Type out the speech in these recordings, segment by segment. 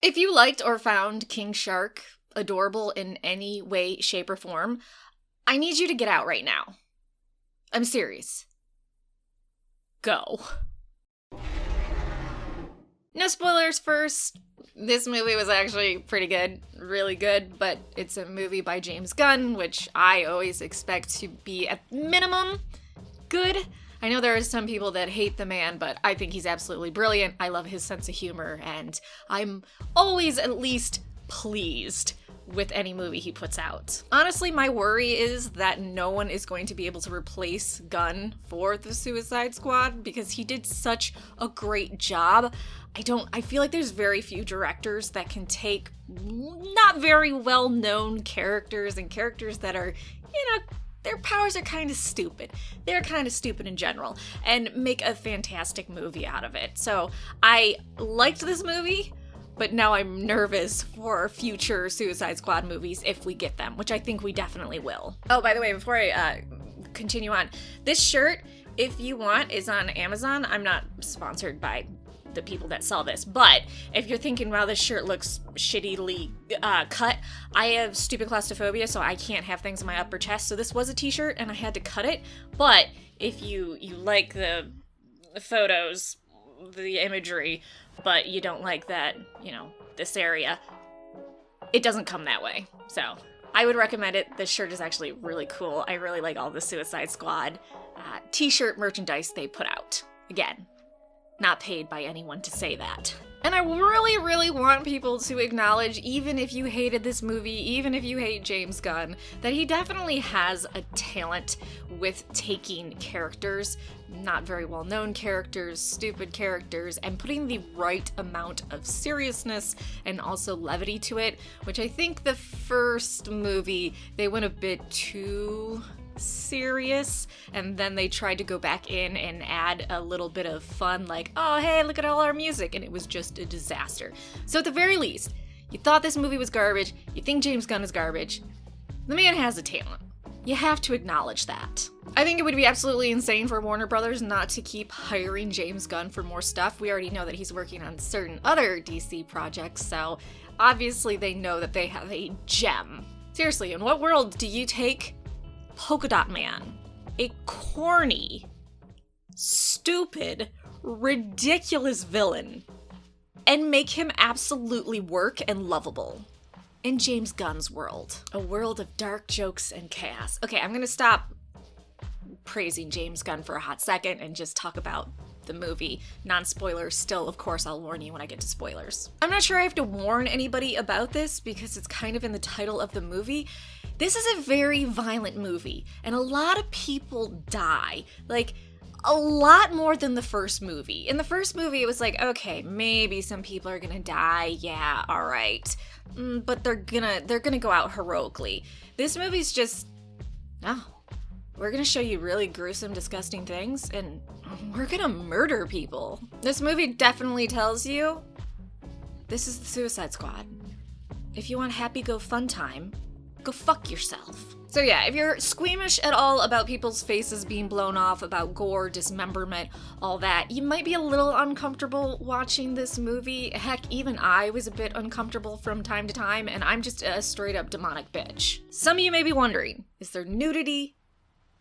If you liked or found King Shark adorable in any way, shape, or form, I need you to get out right now. I'm serious. Go. No spoilers first. This movie was actually pretty good, really good, but it's a movie by James Gunn, which I always expect to be at minimum good. I know there are some people that hate the man, but I think he's absolutely brilliant. I love his sense of humor, and I'm always at least pleased with any movie he puts out. Honestly, my worry is that no one is going to be able to replace Gunn for the Suicide Squad because he did such a great job. I feel like there's very few directors that can take not very well-known characters and characters that are, their powers are kind of stupid. They're kind of stupid in general, and make a fantastic movie out of it. So I liked this movie, but now I'm nervous for future Suicide Squad movies if we get them, which I think we definitely will. Oh, by the way, before I continue on, this shirt, if you want, is on Amazon. I'm not sponsored by the people that sell this, but if you're thinking, wow, this shirt looks shittily cut, I have stupid claustrophobia, so I can't have things in my upper chest, so this was a t-shirt and I had to cut it. But if you like the photos, the imagery, but you don't like that, this area, it doesn't come that way. So I would recommend it. This shirt is actually really cool. I really like all the Suicide Squad t-shirt merchandise they put out. Again, not paid by anyone to say that. And I really, really want people to acknowledge, even if you hated this movie, even if you hate James Gunn, that he definitely has a talent with taking characters, not very well-known characters, stupid characters, and putting the right amount of seriousness and also levity to it, which I think the first movie, they went a bit too serious, and then they tried to go back in and add a little bit of fun, like, oh hey, look at all our music, and it was just a disaster. So at the very least, you thought this movie was garbage, you think James Gunn is garbage, the man has a talent. You have to acknowledge that. I think it would be absolutely insane for Warner Brothers not to keep hiring James Gunn for more stuff. We already know that he's working on certain other DC projects, so obviously they know that they have a gem. Seriously, in what world do you take Polka Dot Man, a corny, stupid, ridiculous villain, and make him absolutely work and lovable? In James Gunn's world, a world of dark jokes and chaos. Okay, I'm gonna stop praising James Gunn for a hot second and just talk about the movie. Non-spoilers still, of course, I'll warn you when I get to spoilers. I'm not sure I have to warn anybody about this because it's kind of in the title of the movie. This is a very violent movie, and a lot of people die. Like, a lot more than the first movie. In the first movie, it was like, okay, maybe some people are gonna die, yeah, alright. But they're gonna go out heroically. This movie's just, no. We're gonna show you really gruesome, disgusting things, and we're gonna murder people. This movie definitely tells you, this is the Suicide Squad. If you want happy go fun time, go fuck yourself. So yeah, if you're squeamish at all about people's faces being blown off, about gore, dismemberment, all that, you might be a little uncomfortable watching this movie. Heck, even I was a bit uncomfortable from time to time, and I'm just a straight up demonic bitch. Some of you may be wondering, is there nudity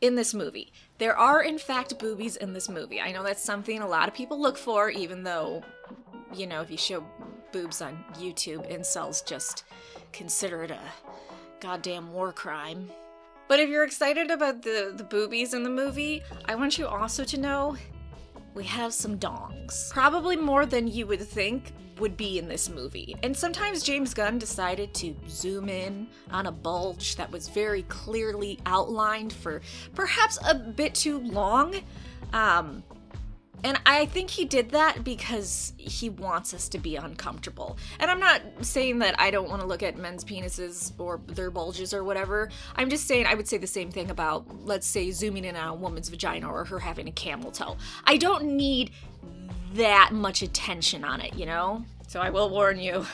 in this movie? There are in fact boobies in this movie. I know that's something a lot of people look for, even though, if you show boobs on YouTube, incels just consider it a goddamn war crime. But if you're excited about the boobies in the movie, I want you also to know we have some dongs. Probably more than you would think would be in this movie. And sometimes James Gunn decided to zoom in on a bulge that was very clearly outlined for perhaps a bit too long. And I think he did that because he wants us to be uncomfortable. And I'm not saying that I don't want to look at men's penises or their bulges or whatever. I'm just saying I would say the same thing about, let's say, zooming in on a woman's vagina or her having a camel toe. I don't need that much attention on it, So I will warn you,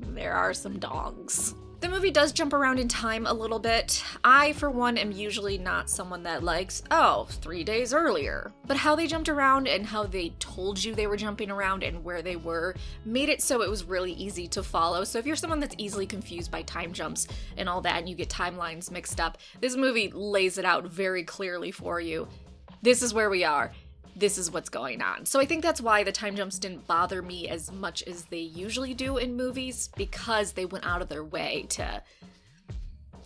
there are some dogs. The movie does jump around in time a little bit. I, for one, am usually not someone that likes, oh, 3 days earlier. But how they jumped around and how they told you they were jumping around and where they were made it so it was really easy to follow. So if you're someone that's easily confused by time jumps and all that and you get timelines mixed up, this movie lays it out very clearly for you. This is where we are. This is what's going on. So I think that's why the time jumps didn't bother me as much as they usually do in movies, because they went out of their way to,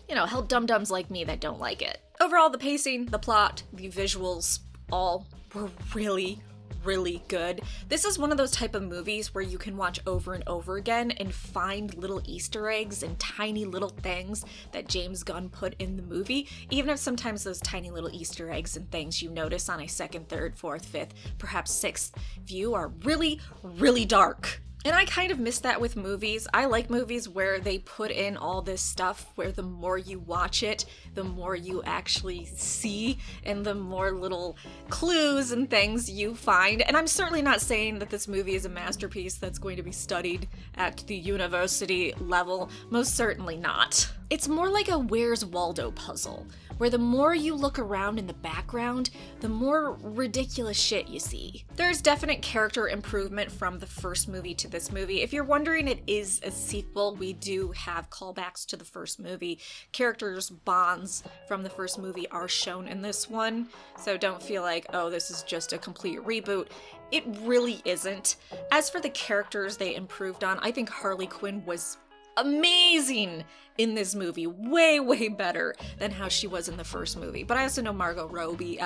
you know, help dum-dums like me that don't like it. Overall, the pacing, the plot, the visuals, all were really, really good. This is one of those type of movies where you can watch over and over again and find little Easter eggs and tiny little things that James Gunn put in the movie, even if sometimes those tiny little Easter eggs and things you notice on a second, third, fourth, fifth, perhaps sixth view are really, really dark. And I kind of miss that with movies. I like movies where they put in all this stuff where the more you watch it, the more you actually see and the more little clues and things you find. And I'm certainly not saying that this movie is a masterpiece that's going to be studied at the university level. Most certainly not. It's more like a Where's Waldo puzzle, where the more you look around in the background, the more ridiculous shit you see. There's definite character improvement from the first movie to this movie. If you're wondering, it is a sequel. We do have callbacks to the first movie. Characters' bonds from the first movie are shown in this one, so don't feel like, oh, this is just a complete reboot. It really isn't. As for the characters they improved on, I think Harley Quinn was amazing in this movie, way, way better than how she was in the first movie. But I also know Margot Robbie,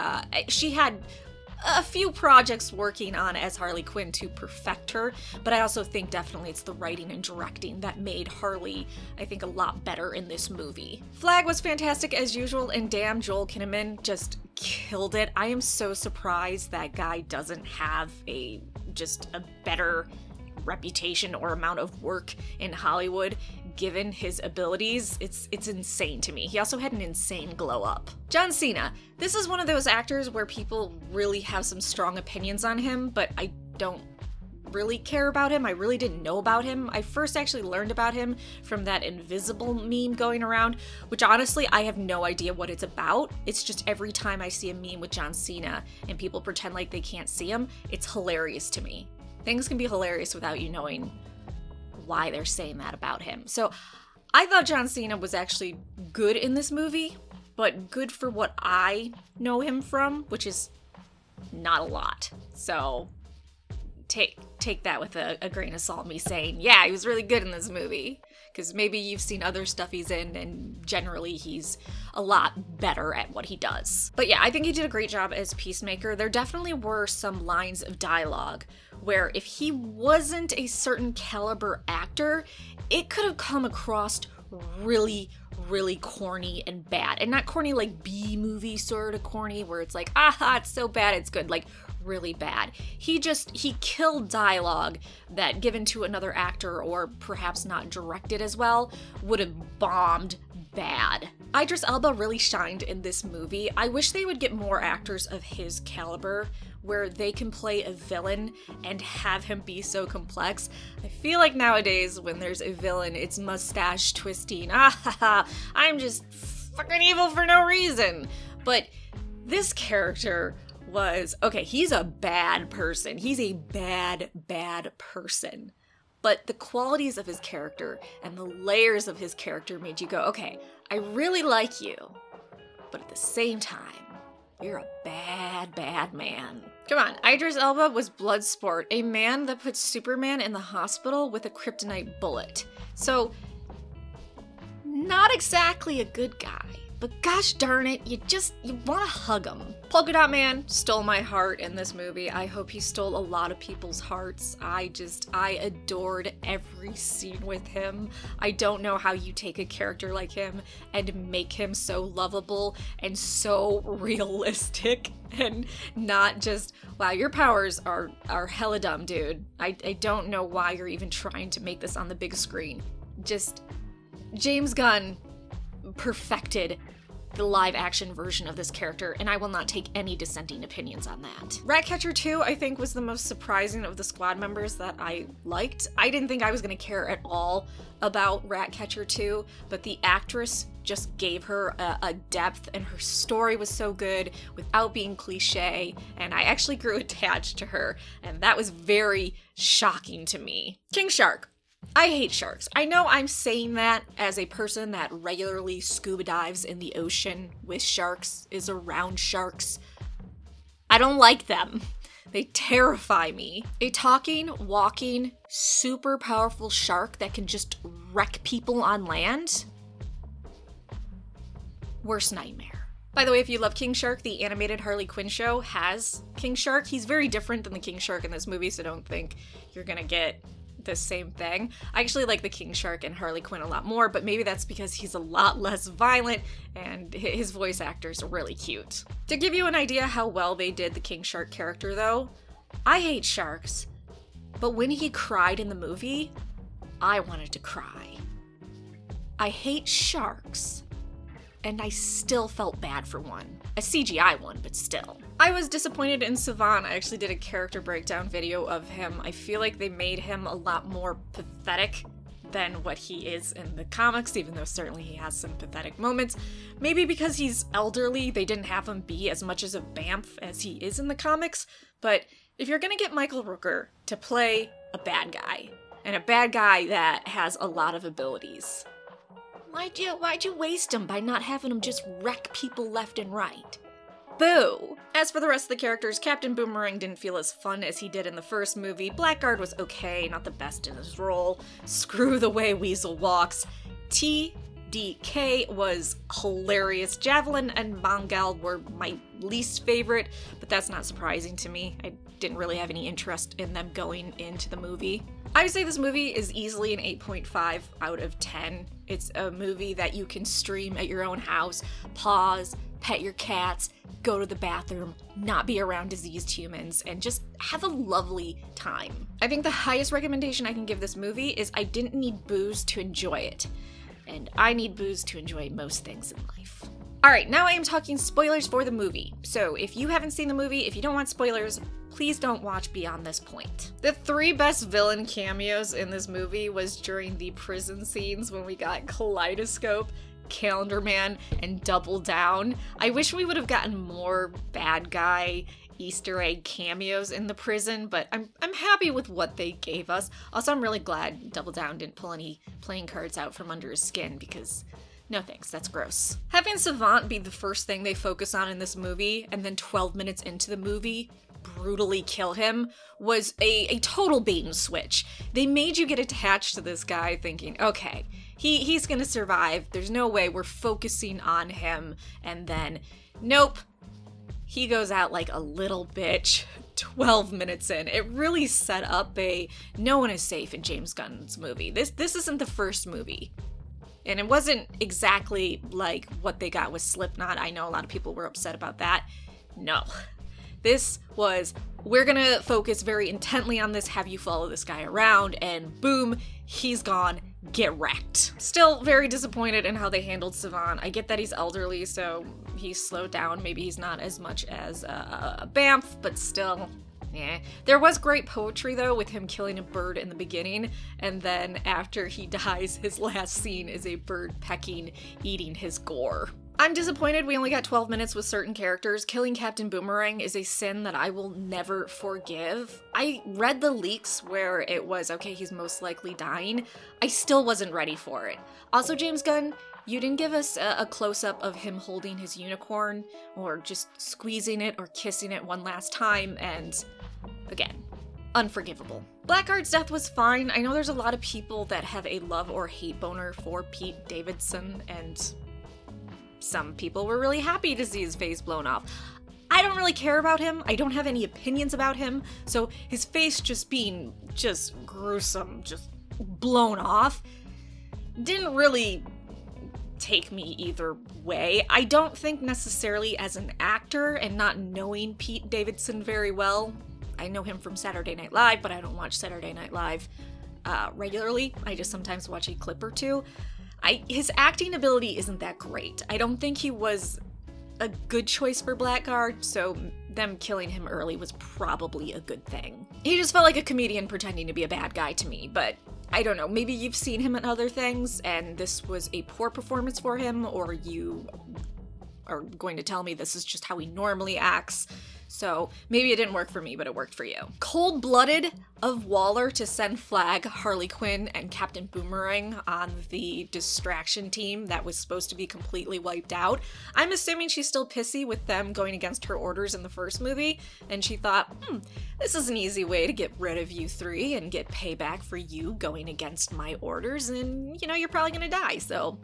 she had a few projects working on as Harley Quinn to perfect her, but I also think definitely it's the writing and directing that made Harley, I think, a lot better in this movie. Flag was fantastic as usual, and damn, J Ḳ just killed it. I am so surprised that guy doesn't have just a better reputation or amount of work in Hollywood given his abilities. It's insane to me. He also had an insane glow up. John Cena. This is one of those actors where people really have some strong opinions on him, but I don't really care about him. I really didn't know about him. I first actually learned about him from that invisible meme going around, which honestly I have no idea what it's about. It's just every time I see a meme with John Cena and people pretend like they can't see him, it's hilarious to me. Things can be hilarious without you knowing why they're saying that about him. So I thought John Cena was actually good in this movie, but good for what I know him from, which is not a lot. So take that with a grain of salt, me saying, yeah, he was really good in this movie. Because maybe you've seen other stuff he's in, and generally he's a lot better at what he does. But yeah, I think he did a great job as Peacemaker. There definitely were some lines of dialogue where if he wasn't a certain caliber actor, it could have come across really, really corny and bad. And not corny like B-movie sort of corny, where it's like, aha, it's so bad, it's good. Like, really bad. He killed dialogue that given to another actor or perhaps not directed as well would have bombed bad. Idris Elba really shined in this movie. I wish they would get more actors of his caliber where they can play a villain and have him be so complex. I feel like nowadays when there's a villain, it's mustache twisting. I'm just fucking evil for no reason. But this character was, okay, he's a bad person. He's a bad, bad person. But the qualities of his character and the layers of his character made you go, okay, I really like you, but at the same time, you're a bad, bad man. Come on, Idris Elba was Bloodsport, a man that puts Superman in the hospital with a kryptonite bullet. So, not exactly a good guy. But gosh darn it, you want to hug him. Polka Dot Man stole my heart in this movie. I hope he stole a lot of people's hearts. I adored every scene with him. I don't know how you take a character like him and make him so lovable and so realistic and not just, wow, your powers are hella dumb, dude. I don't know why you're even trying to make this on the big screen. Just, James Gunn perfected the live action version of this character, and I will not take any dissenting opinions on that. Ratcatcher 2, I think, was the most surprising of the squad members that I liked. I didn't think I was gonna care at all about Ratcatcher 2, but the actress just gave her a depth, and her story was so good without being cliche, and I actually grew attached to her, and that was very shocking to me. King Shark. I hate sharks. I know I'm saying that as a person that regularly scuba dives in the ocean with sharks, is around sharks. I don't like them. They terrify me. A talking, walking, super powerful shark that can just wreck people on land? Worst nightmare. By the way, if you love King Shark, the animated Harley Quinn show has King Shark. He's very different than the King Shark in this movie, so don't think you're gonna get the same thing. I actually like the King Shark and Harley Quinn a lot more, but maybe that's because he's a lot less violent and his voice actors are really cute. To give you an idea how well they did the King Shark character though, I hate sharks, but when he cried in the movie, I wanted to cry. I hate sharks, and I still felt bad for one. A CGI one, but still. I was disappointed in 𝐿𝑉𝑉𝑠. I actually did a character breakdown video of him. I feel like they made him a lot more pathetic than what he is in the comics, even though certainly he has some pathetic moments. Maybe because he's elderly, they didn't have him be as much as a bamf as he is in the comics, but if you're gonna get Michael Rooker to play a bad guy, and a bad guy that has a lot of abilities, why'd you waste him by not having him just wreck people left and right? Boo! As for the rest of the characters, Captain Boomerang didn't feel as fun as he did in the first movie. Blackguard was okay, not the best in his role. Screw the way Weasel walks. TDK was hilarious. Javelin and Mongal were my least favorite, but that's not surprising to me. I didn't really have any interest in them going into the movie. I would say this movie is easily an 8.5 out of 10. It's a movie that you can stream at your own house, pause, pet your cats, go to the bathroom, not be around diseased humans, and just have a lovely time. I think the highest recommendation I can give this movie is I didn't need booze to enjoy it. And I need booze to enjoy most things in life. Alright, now I am talking spoilers for the movie. So if you haven't seen the movie, if you don't want spoilers, please don't watch beyond this point. The 3 best villain cameos in this movie was during the prison scenes when we got Kaleidoscope, Calendar Man, and Double Down. I wish we would have gotten more bad guy Easter egg cameos in the prison, but I'm happy with what they gave us. Also, I'm really glad Double Down didn't pull any playing cards out from under his skin, because no thanks, that's gross. Having 𝐿𝑉𝑉𝑠 be the first thing they focus on in this movie, and then 12 minutes into the movie, brutally kill him, was a total bait and switch. They made you get attached to this guy thinking, okay, he's gonna survive, there's no way we're focusing on him, and then, nope, he goes out like a little bitch 12 minutes in. It really set up a no one is safe in James Gunn's movie. This isn't the first movie. And it wasn't exactly like what they got with Slipknot. I know a lot of people were upset about that. No. This was, we're gonna focus very intently on this, have you follow this guy around, and boom, he's gone, get wrecked. Still very disappointed in how they handled 𝐿𝑉𝑉𝑠. I get that he's elderly, so he's slowed down. Maybe he's not as much as a bamf, but still, yeah. There was great poetry though, with him killing a bird in the beginning, and then after he dies, his last scene is a bird pecking, eating his gore. I'm disappointed we only got 12 minutes with certain characters. Killing Captain Boomerang is a sin that I will never forgive. I read the leaks where it was, okay, he's most likely dying. I still wasn't ready for it. Also, James Gunn, you didn't give us a close-up of him holding his unicorn, or just squeezing it or kissing it one last time, and again, unforgivable. Blackguard's death was fine. I know there's a lot of people that have a love or hate boner for Pete Davidson, and some people were really happy to see his face blown off. I don't really care about him. I don't have any opinions about him. So his face just being just gruesome, just blown off, didn't really take me either way. I don't think necessarily as an actor, and not knowing Pete Davidson very well. I know him from Saturday Night Live, but I don't watch Saturday Night Live regularly. I just sometimes watch a clip or two. His acting ability isn't that great. I don't think he was a good choice for Blackguard, so them killing him early was probably a good thing. He just felt like a comedian pretending to be a bad guy to me, but I don't know, maybe you've seen him in other things and this was a poor performance for him, or you are going to tell me this is just how he normally acts. So maybe it didn't work for me, but it worked for you. Cold-blooded of Waller to send Flag, Harley Quinn, and Captain Boomerang on the distraction team that was supposed to be completely wiped out. I'm assuming she's still pissy with them going against her orders in the first movie, and she thought, this is an easy way to get rid of you three and get payback for you going against my orders, and you know, you're probably gonna die, so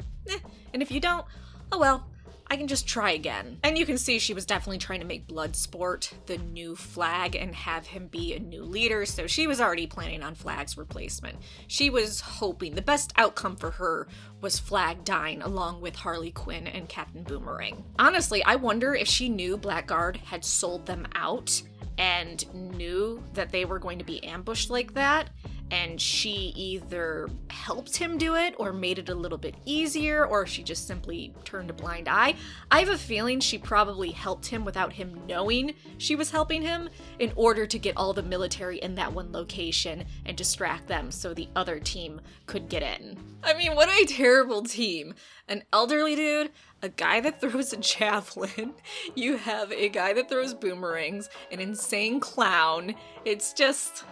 and if you don't, oh well. I can just try again. And you can see she was definitely trying to make Bloodsport the new Flag and have him be a new leader, so she was already planning on Flag's replacement. She was hoping the best outcome for her was Flag dying along with Harley Quinn and Captain Boomerang. Honestly, I wonder if she knew Blackguard had sold them out and knew that they were going to be ambushed like that, and she either helped him do it or made it a little bit easier, or she just simply turned a blind eye. I have a feeling she probably helped him without him knowing she was helping him in order to get all the military in that one location and distract them so the other team could get in. I mean, what a terrible team. An elderly dude, a guy that throws a javelin, you have a guy that throws boomerangs, an insane clown. It's just,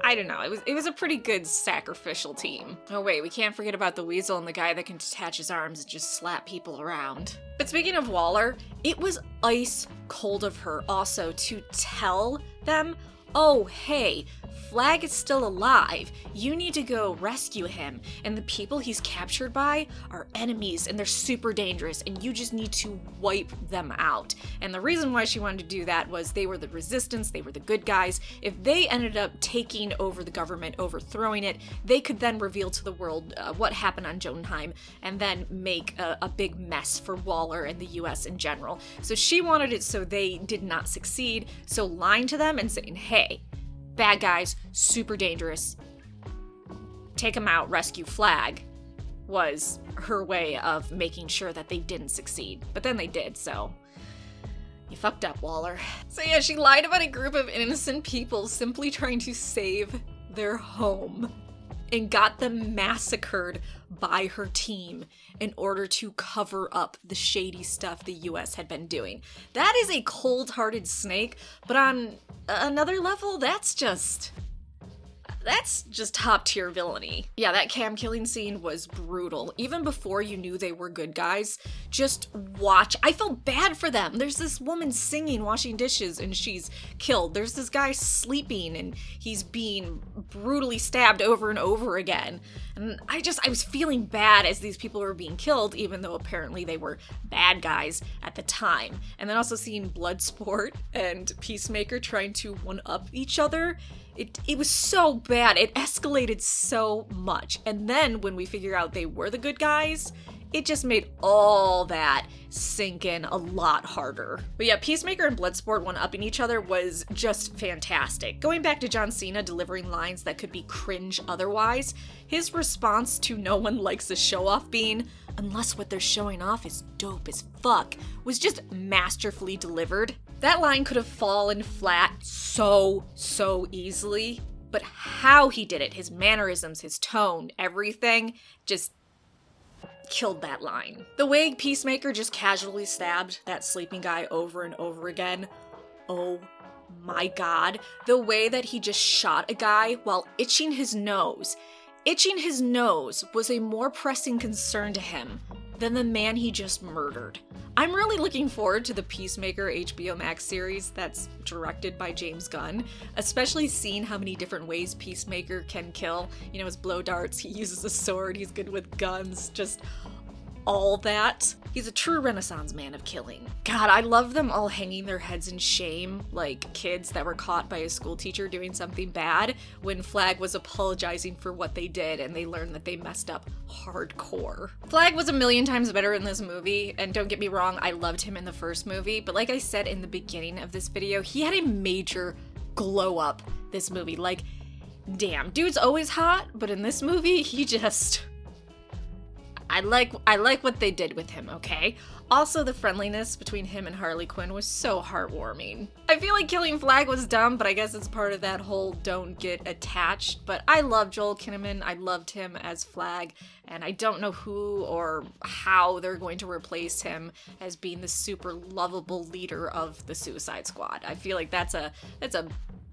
I don't know, it was a pretty good sacrificial team. Oh wait, we can't forget about the weasel and the guy that can detach his arms and just slap people around. But speaking of Waller, it was ice cold of her also to tell them, oh hey, Flag is still alive. You need to go rescue him, and the people he's captured by are enemies and they're super dangerous and you just need to wipe them out. And the reason why she wanted to do that was they were the resistance, they were the good guys. If they ended up taking over the government, overthrowing it, they could then reveal to the world what happened on Jotunheim and then make a big mess for Waller and the US in general. So she wanted it so they did not succeed, so lying to them and saying, hey, bad guys, super dangerous, take them out, rescue Flag, was her way of making sure that they didn't succeed. But then they did, so you fucked up, Waller. So yeah, she lied about a group of innocent people simply trying to save their home and got them massacred by her team in order to cover up the shady stuff the US had been doing. That is a cold-hearted snake, but on another level, that's just top-tier villainy. Yeah, that cam killing scene was brutal. Even before you knew they were good guys, just watch. I felt bad for them. There's this woman singing, washing dishes, and she's killed. There's this guy sleeping, and he's being brutally stabbed over and over again. And I was feeling bad as these people were being killed, even though apparently they were bad guys at the time. And then also seeing Bloodsport and Peacemaker trying to one-up each other, it was so bad. It escalated so much. And then when we figure out they were the good guys, it just made all that sink in a lot harder. But yeah, Peacemaker and Bloodsport one-upping each other was just fantastic. Going back to John Cena delivering lines that could be cringe otherwise, his response to no one likes a show-off being, unless what they're showing off is dope as fuck, was just masterfully delivered. That line could have fallen flat so easily, but how he did it, his mannerisms, his tone, everything, just killed that line. The way Peacemaker just casually stabbed that sleeping guy over and over again, oh my god. The way that he just shot a guy while itching his nose. Itching his nose was a more pressing concern to him than the man he just murdered. I'm really looking forward to the Peacemaker HBO Max series that's directed by James Gunn, especially seeing how many different ways Peacemaker can kill. You know, his blow darts, he uses a sword, he's good with guns, just all that. He's a true Renaissance man of killing. God, I love them all hanging their heads in shame, like kids that were caught by a school teacher doing something bad when Flag was apologizing for what they did and they learned that they messed up hardcore. Flag was a million times better in this movie, and don't get me wrong, I loved him in the first movie, but like I said in the beginning of this video, he had a major glow up this movie. Like, damn, dude's always hot, but in this movie, he just, I like what they did with him, okay? Also, the friendliness between him and Harley Quinn was so heartwarming. I feel like killing Flag was dumb, but I guess it's part of that whole don't get attached. But I love J. Ḳ. I loved him as Flag, and I don't know who or how they're going to replace him as being the super lovable leader of the Suicide Squad. I feel like that's a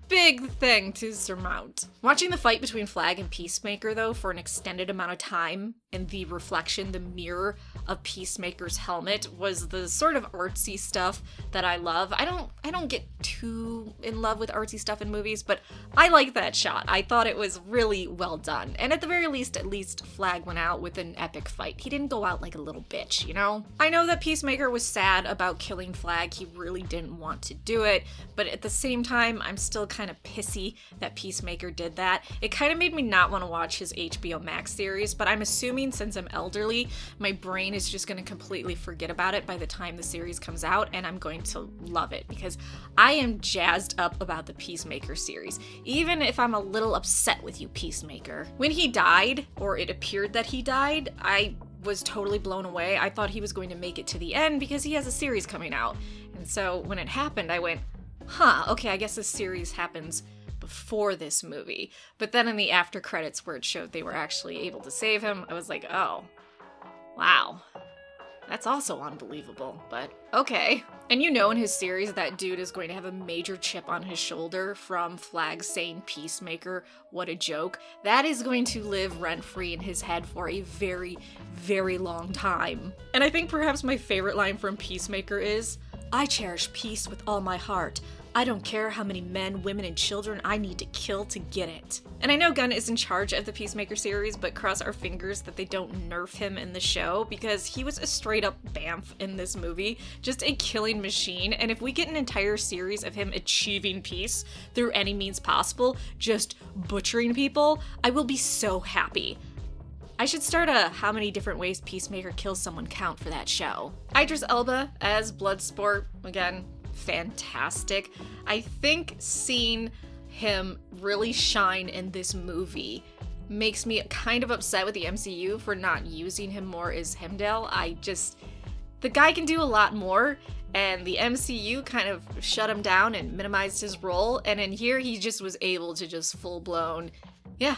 big thing to surmount. Watching the fight between Flag and Peacemaker, though, for an extended amount of time in the reflection, the mirror of Peacemaker's helmet, was the sort of artsy stuff that I love. I don't get too in love with artsy stuff in movies, but I like that shot. I thought it was really well done. And at the very least, Flag went out with an epic fight. He didn't go out like a little bitch, you know? I know that Peacemaker was sad about killing Flag. He really didn't want to do it, but at the same time, I'm still kind of pissy that Peacemaker did that. It kind of made me not want to watch his HBO Max series, but I'm assuming since I'm elderly, my brain is just going to completely forget about it by the time the series comes out, and I'm going to love it because I am jazzed up about the Peacemaker series, even if I'm a little upset with you, Peacemaker. When he died, or it appeared that he died, I was totally blown away. I thought he was going to make it to the end because he has a series coming out. And so when it happened, I went, huh, okay, I guess this series happens before this movie. But then in the after credits where it showed they were actually able to save him, I was like, oh, wow. That's also unbelievable, but okay. And you know in his series that dude is going to have a major chip on his shoulder from Flag saying Peacemaker, what a joke. That is going to live rent-free in his head for a very, very long time. And I think perhaps my favorite line from Peacemaker is, I cherish peace with all my heart. I don't care how many men, women, and children I need to kill to get it. And I know Gunn is in charge of the Peacemaker series, but cross our fingers that they don't nerf him in the show, because he was a straight up bamf in this movie, just a killing machine, and if we get an entire series of him achieving peace through any means possible, just butchering people, I will be so happy. I should start a how many different ways Peacemaker kills someone count for that show. Idris Elba as Bloodsport, again, fantastic. I think seeing him really shine in this movie makes me kind of upset with the MCU for not using him more as Heimdall. The guy can do a lot more, and the MCU kind of shut him down and minimized his role, and in here he just was able to just full-blown, yeah,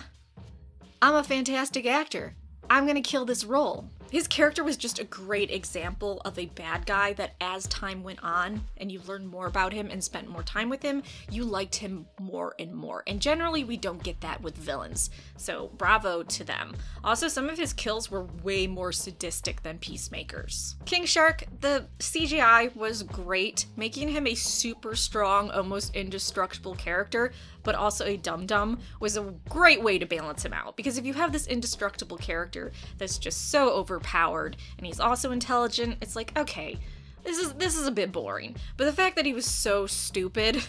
I'm a fantastic actor. I'm gonna kill this role. His character was just a great example of a bad guy that as time went on and you learned more about him and spent more time with him, you liked him more and more. And generally we don't get that with villains, so bravo to them. Also, some of his kills were way more sadistic than Peacemaker's. King Shark, the CGI was great, making him a super strong, almost indestructible character, but also a dum-dum was a great way to balance him out. Because if you have this indestructible character that's just so overpowered, and he's also intelligent, it's like, okay, this is a bit boring. But the fact that he was so stupid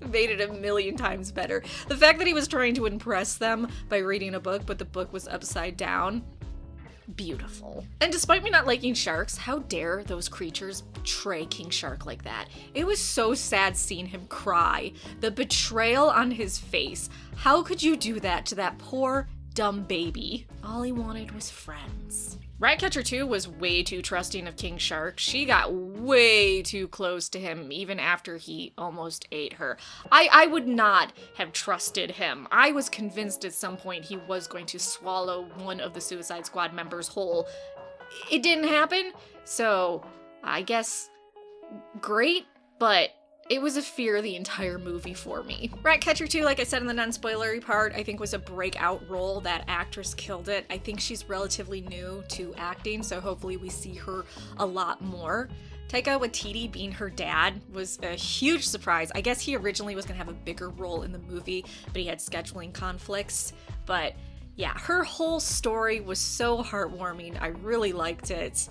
made it a million times better. The fact that he was trying to impress them by reading a book, but the book was upside down, beautiful. And despite me not liking sharks, how dare those creatures betray King Shark like that? It was so sad seeing him cry. The betrayal on his face. How could you do that to that poor, dumb baby? All he wanted was friends. Ratcatcher 2 was way too trusting of King Shark. She got way too close to him even after he almost ate her. I would not have trusted him. I was convinced at some point he was going to swallow one of the Suicide Squad members whole. It didn't happen, so I guess great, but it was a fear the entire movie for me. Ratcatcher 2, like I said in the non-spoilery part, I think was a breakout role. That actress killed it. I think she's relatively new to acting, so hopefully we see her a lot more. Taika Waititi being her dad was a huge surprise. I guess he originally was gonna have a bigger role in the movie, but he had scheduling conflicts. But yeah, her whole story was so heartwarming. I really liked it.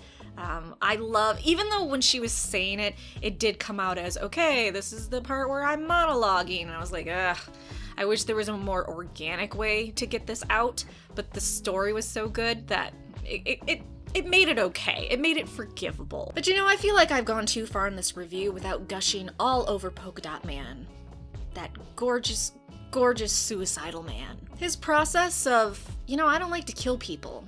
Even though when she was saying it, it did come out as, okay, this is the part where I'm monologuing. And I was like, ugh, I wish there was a more organic way to get this out. But the story was so good that it made it okay. It made it forgivable. But you know, I feel like I've gone too far in this review without gushing all over Polka Dot Man. That gorgeous, gorgeous suicidal man. His process of, I don't like to kill people,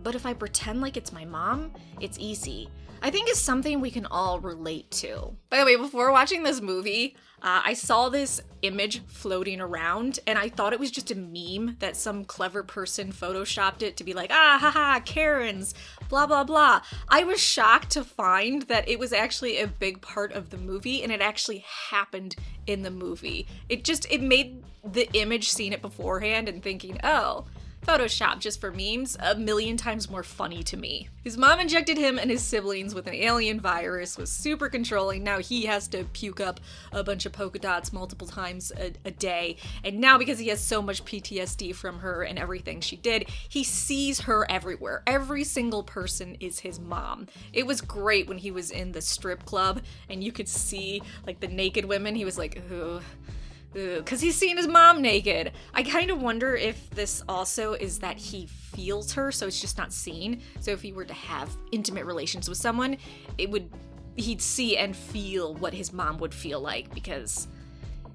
but if I pretend like it's my mom, it's easy. I think it's something we can all relate to. By the way, before watching this movie, I saw this image floating around and I thought it was just a meme that some clever person photoshopped it to be like, ah, haha, Karens, blah, blah, blah. I was shocked to find that it was actually a big part of the movie and it actually happened in the movie. It made the image seeing it beforehand and thinking, oh, Photoshop just for memes, a million times more funny to me. His mom injected him and his siblings with an alien virus, was super controlling. Now he has to puke up a bunch of polka dots multiple times a day. And now because he has so much PTSD from her and everything she did, he sees her everywhere. Every single person is his mom. It was great when he was in the strip club and you could see like the naked women. He was like, ooh. Because he's seen his mom naked. I kind of wonder if this also is that he feels her, so it's just not seen. So if he were to have intimate relations with someone, he'd see and feel what his mom would feel like, because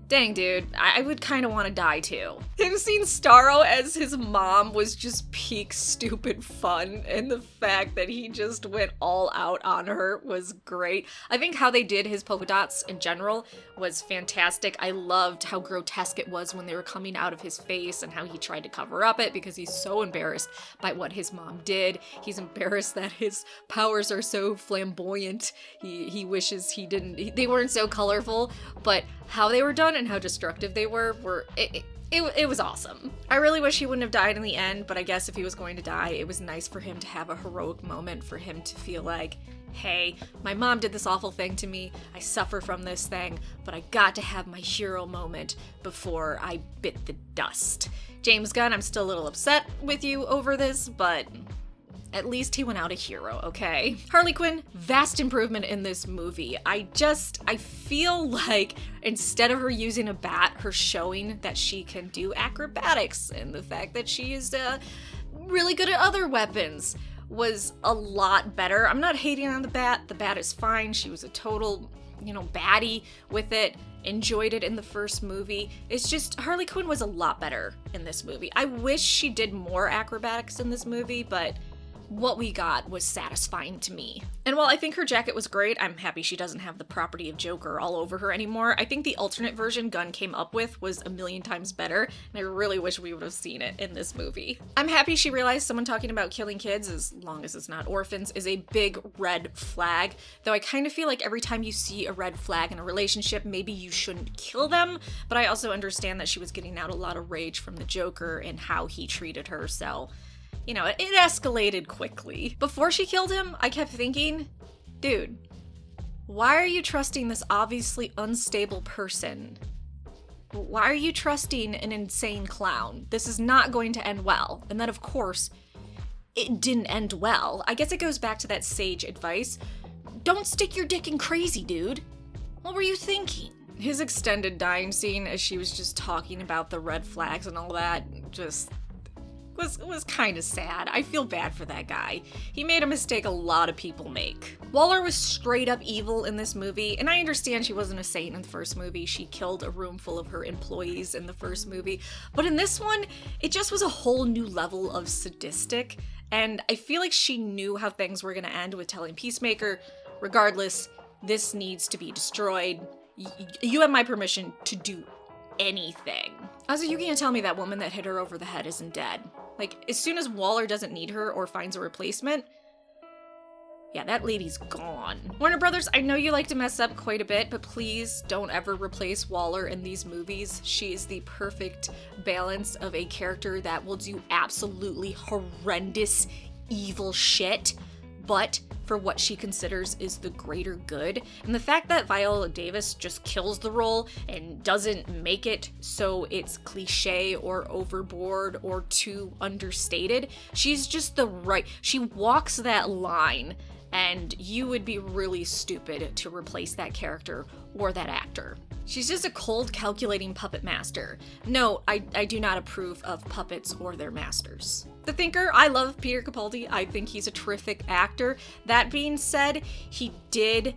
dang, dude, I would kind of want to die too. Him seeing Starro as his mom was just peak stupid fun, and the fact that he just went all out on her was great. I think how they did his polka dots in general was fantastic. I loved how grotesque it was when they were coming out of his face and how he tried to cover up it because he's so embarrassed by what his mom did. He's embarrassed that his powers are so flamboyant. He wishes they weren't so colorful, but how they were done and how destructive they were it was awesome. I really wish he wouldn't have died in the end, but I guess if he was going to die, it was nice for him to have a heroic moment, for him to feel like, hey, my mom did this awful thing to me, I suffer from this thing, but I got to have my hero moment before I bit the dust. James Gunn, I'm still a little upset with you over this, but at least he went out a hero, okay? Harley Quinn, vast improvement in this movie. I feel like instead of her using a bat, her showing that she can do acrobatics and the fact that she is really good at other weapons was a lot better. I'm not hating on the bat. The bat is fine. She was a total, baddie with it. Enjoyed it in the first movie. It's just Harley Quinn was a lot better in this movie. I wish she did more acrobatics in this movie, but what we got was satisfying to me. And while I think her jacket was great, I'm happy she doesn't have the property of Joker all over her anymore. I think the alternate version Gunn came up with was a million times better, and I really wish we would have seen it in this movie. I'm happy she realized someone talking about killing kids, as long as it's not orphans, is a big red flag, though I kind of feel like every time you see a red flag in a relationship, maybe you shouldn't kill them, but I also understand that she was getting out a lot of rage from the Joker and how he treated her, so it escalated quickly. Before she killed him, I kept thinking, dude, why are you trusting this obviously unstable person? Why are you trusting an insane clown? This is not going to end well. And then, of course, it didn't end well. I guess it goes back to that sage advice. Don't stick your dick in crazy, dude. What were you thinking? His extended dying scene as she was just talking about the red flags and all that just was kind of sad. I feel bad for that guy. He made a mistake a lot of people make. Waller was straight up evil in this movie, and I understand she wasn't a saint in the first movie. She killed a room full of her employees in the first movie, but in this one, it just was a whole new level of sadistic, and I feel like she knew how things were gonna end with telling Peacemaker, regardless, this needs to be destroyed. You have my permission to do anything. Also, you can't tell me that woman that hit her over the head isn't dead. Like, as soon as Waller doesn't need her or finds a replacement, yeah, that lady's gone. Warner Brothers, I know you like to mess up quite a bit, but please don't ever replace Waller in these movies. She is the perfect balance of a character that will do absolutely horrendous, evil shit, but for what she considers is the greater good. And the fact that Viola Davis just kills the role and doesn't make it so it's cliche or overboard or too understated, she's just she walks that line, and you would be really stupid to replace that character or that actor. She's just a cold, calculating puppet master. No, I do not approve of puppets or their masters. The Thinker, I love Peter Capaldi. I think he's a terrific actor. That being said, he did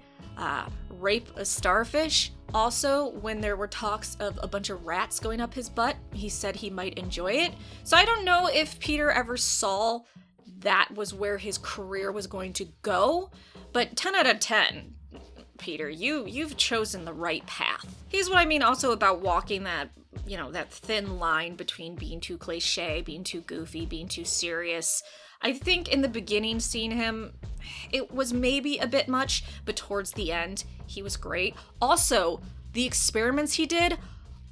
rape a starfish. Also, when there were talks of a bunch of rats going up his butt, he said he might enjoy it. So I don't know if Peter ever saw that was where his career was going to go. But 10 out of 10, Peter, you've chosen the right path. Here's what I mean also about walking that, that thin line between being too cliche, being too goofy, being too serious. I think in the beginning, seeing him, it was maybe a bit much, but towards the end, he was great. Also, the experiments he did,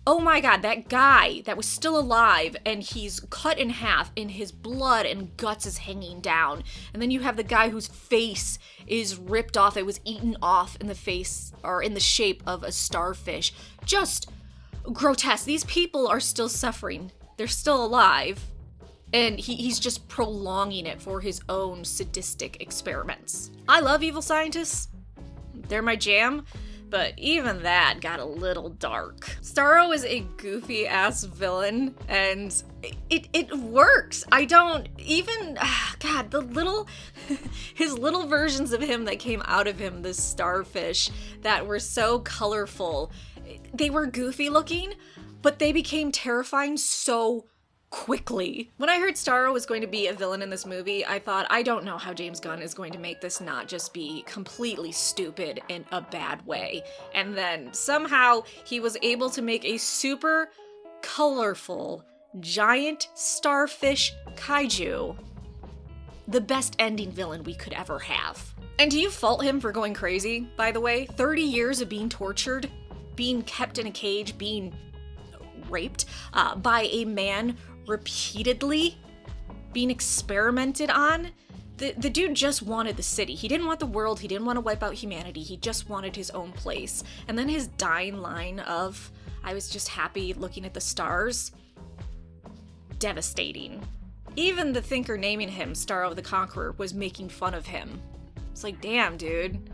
oh my god, that guy that was still alive and he's cut in half and his blood and guts is hanging down. And then you have the guy whose face is ripped off. It was eaten off in the face or in the shape of a starfish. Just grotesque. These people are still suffering. They're still alive. And he's just prolonging it for his own sadistic experiments. I love evil scientists. They're my jam. But even that got a little dark. Starro is a goofy ass villain and it works. I don't even, God, his little versions of him that came out of him, the starfish that were so colorful. They were goofy looking, but they became terrifying so quickly. When I heard Starro was going to be a villain in this movie, I thought, I don't know how James Gunn is going to make this not just be completely stupid in a bad way. And then somehow he was able to make a super colorful giant starfish kaiju the best ending villain we could ever have. And do you fault him for going crazy, by the way? 30 years of being tortured, being kept in a cage, being raped by a man repeatedly, being experimented on. The dude just wanted the city. He didn't want the world. He didn't want to wipe out humanity. He just wanted his own place. And then his dying line of, I was just happy looking at the stars. Devastating. Even the thinker naming him Starro the Conqueror was making fun of him. It's like, damn, dude.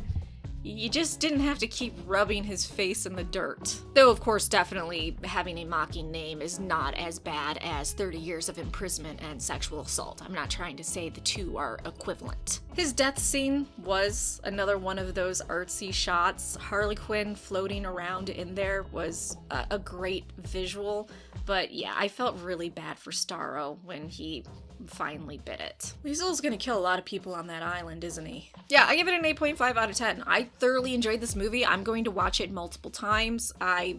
You just didn't have to keep rubbing his face in the dirt. Though, of course, definitely having a mocking name is not as bad as 30 years of imprisonment and sexual assault. I'm not trying to say the two are equivalent. His death scene was another one of those artsy shots. Harley Quinn floating around in there was a great visual. But yeah, I felt really bad for Starro when he finally bit it. Weasel's gonna kill a lot of people on that island, isn't he? Yeah, I give it an 8.5 out of 10. I thoroughly enjoyed this movie. I'm going to watch it multiple times. I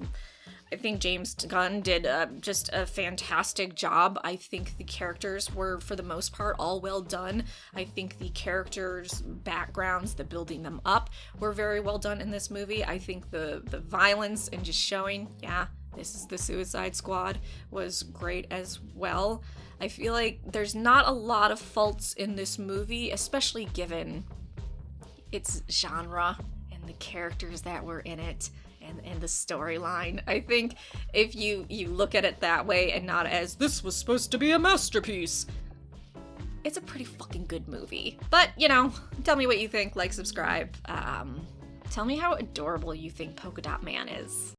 think James Gunn did just a fantastic job. I think the characters were, for the most part, all well done. I think the characters' backgrounds, the building them up, were very well done in this movie. I think the violence and just showing, yeah, this is the Suicide Squad, was great as well. I feel like there's not a lot of faults in this movie, especially given its genre and the characters that were in it and the storyline. I think if you look at it that way and not as, this was supposed to be a masterpiece, it's a pretty fucking good movie. But, tell me what you think, like, subscribe. Tell me how adorable you think Polka Dot Man is.